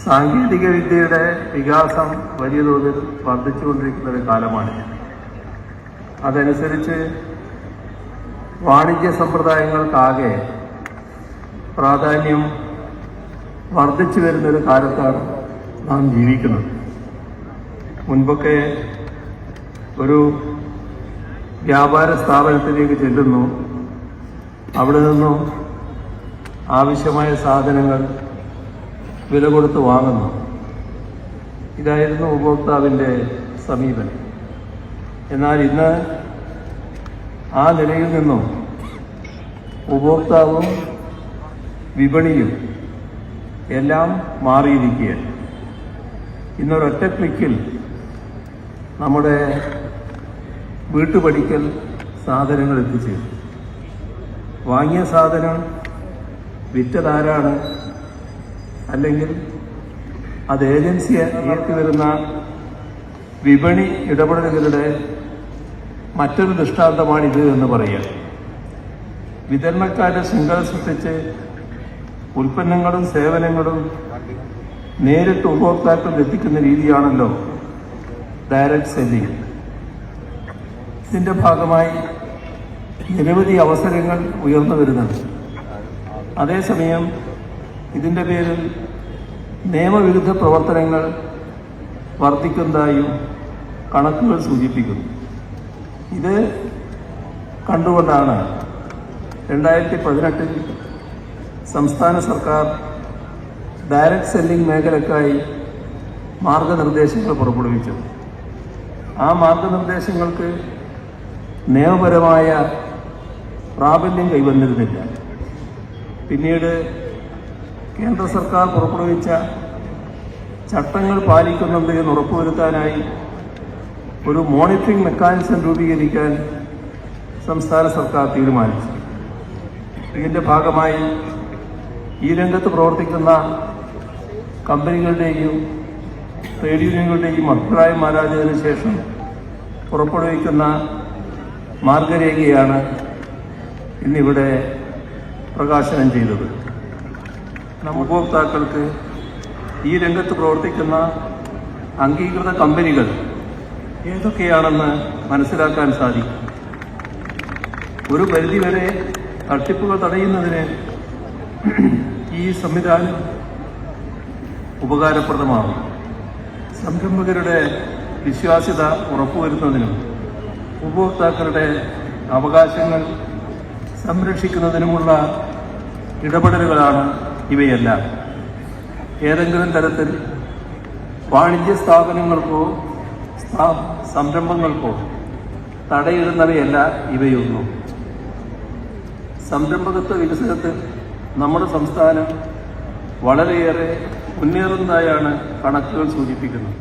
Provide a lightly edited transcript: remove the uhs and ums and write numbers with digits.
സാങ്കേതിക വിദ്യയുടെ വികാസം വലിയ തോതിൽ വർദ്ധിച്ചുകൊണ്ടിരിക്കുന്ന ഒരു കാലമാണ്. അതനുസരിച്ച് വാണിജ്യ സമ്പ്രദായങ്ങൾക്കാകെ പ്രാധാന്യം വർദ്ധിച്ചു വരുന്നൊരു കാലത്താണ് നാം ജീവിക്കുന്നത്. മുൻപൊക്കെ ഒരു വ്യാപാര സ്ഥാപനത്തിലേക്ക് ചെല്ലുന്നു, അവിടെ നിന്നും ആവശ്യമായ സാധനങ്ങൾ വില കൊടുത്ത് വാങ്ങുന്നു. ഇതായിരുന്നു ഉപഭോക്താവിൻ്റെ സമീപനം. എന്നാൽ ഇന്ന് ആ നിലയിൽ നിന്നും ഉപഭോക്താവും വിപണിയും എല്ലാം മാറിയിരിക്കുകയാണ്. ഇന്നൊരൊറ്റ ക്ലിക്കിൽ നമ്മുടെ വീട്ടുപടിക്കൽ സാധനങ്ങൾ എത്തിച്ചേരും. വാങ്ങിയ സാധനം വിറ്റതാരാണ്, അല്ലെങ്കിൽ അത് ഏജൻസിയെ ഏറ്റി വരുന്ന വിപണി ഇടപെടലുകളുടെ മറ്റൊരു ദൃഷ്ടാന്തമാണിത് എന്ന് പറയാം. വിതരണക്കാരുടെ ശൃംഖല സൃഷ്ടിച്ച് ഉൽപ്പന്നങ്ങളും സേവനങ്ങളും നേരിട്ട് ഉപഭോക്താക്കളിൽ എത്തിക്കുന്ന രീതിയാണല്ലോ ഡയറക്റ്റ് സെല്ലിംഗ്. ഇതിന്റെ ഭാഗമായി നിരവധി അവസരങ്ങൾ ഉയർന്നു വരുന്നുണ്ട്. അതേസമയം ഇതിന്റെ പേരിൽ നിയമവിരുദ്ധ പ്രവർത്തനങ്ങൾ വർദ്ധിക്കുന്നതായും കണക്കുകൾ സൂചിപ്പിക്കുന്നു. ഇത് കണ്ടുകൊണ്ടാണ് 2018 സംസ്ഥാന സർക്കാർ ഡയറക്റ്റ് സെല്ലിംഗ് മേഖലയ്ക്കായി മാർഗനിർദ്ദേശങ്ങൾ പുറപ്പെടുവിച്ചത്. ആ മാർഗനിർദ്ദേശങ്ങൾക്ക് നിയമപരമായ പ്രാബല്യം കൈവന്നിരുന്നില്ല. പിന്നീട് കേന്ദ്ര സർക്കാർ പുറപ്പെടുവിച്ച ചട്ടങ്ങൾ പാലിക്കുന്നുണ്ട് എന്ന് ഉറപ്പുവരുത്താനായി ഒരു മോണിറ്ററിംഗ് മെക്കാനിസം രൂപീകരിക്കാൻ സംസ്ഥാന സർക്കാർ തീരുമാനിച്ചു. ഇതിന്റെ ഭാഗമായി ഈ രംഗത്ത് പ്രവർത്തിക്കുന്ന കമ്പനികളുടെയും ട്രേഡ് യൂണിയനുകളുടെയും അഭിപ്രായം ആരാഞ്ഞതിനു ശേഷം പുറപ്പെടുവിക്കുന്ന മാർഗരേഖയാണ് ഇന്നിവിടെ പ്രകാശനം ചെയ്തത്. ഉപഭോക്താക്കൾക്ക് ഈ രംഗത്ത് പ്രവർത്തിക്കുന്ന അംഗീകൃത കമ്പനികൾ ഏതൊക്കെയാണെന്ന് മനസ്സിലാക്കാൻ സാധിക്കും. ഒരു പരിധിവരെ തട്ടിപ്പുകൾ തടയുന്നതിന് ഈ സംവിധാനം ഉപകാരപ്രദമാകും. സംരംഭകരുടെ വിശ്വാസ്യത ഉറപ്പുവരുത്തുന്നതിനും ഉപഭോക്താക്കളുടെ അവകാശങ്ങൾ സംരക്ഷിക്കുന്നതിനുമുള്ള ഇടപെടലുകളാണ് ഇവയെല്ലാം. ഏതെങ്കിലും തരത്തിൽ വാണിജ്യ സ്ഥാപനങ്ങൾക്കോ സംരംഭങ്ങൾക്കോ തടയിടുന്നവയല്ല ഇവയൊന്നും. സംരംഭകത്വ വികസനത്തിൽ നമ്മുടെ സംസ്ഥാനം വളരെയേറെ മുന്നേറുന്നതായാണ് കണക്കുകൾ സൂചിപ്പിക്കുന്നത്.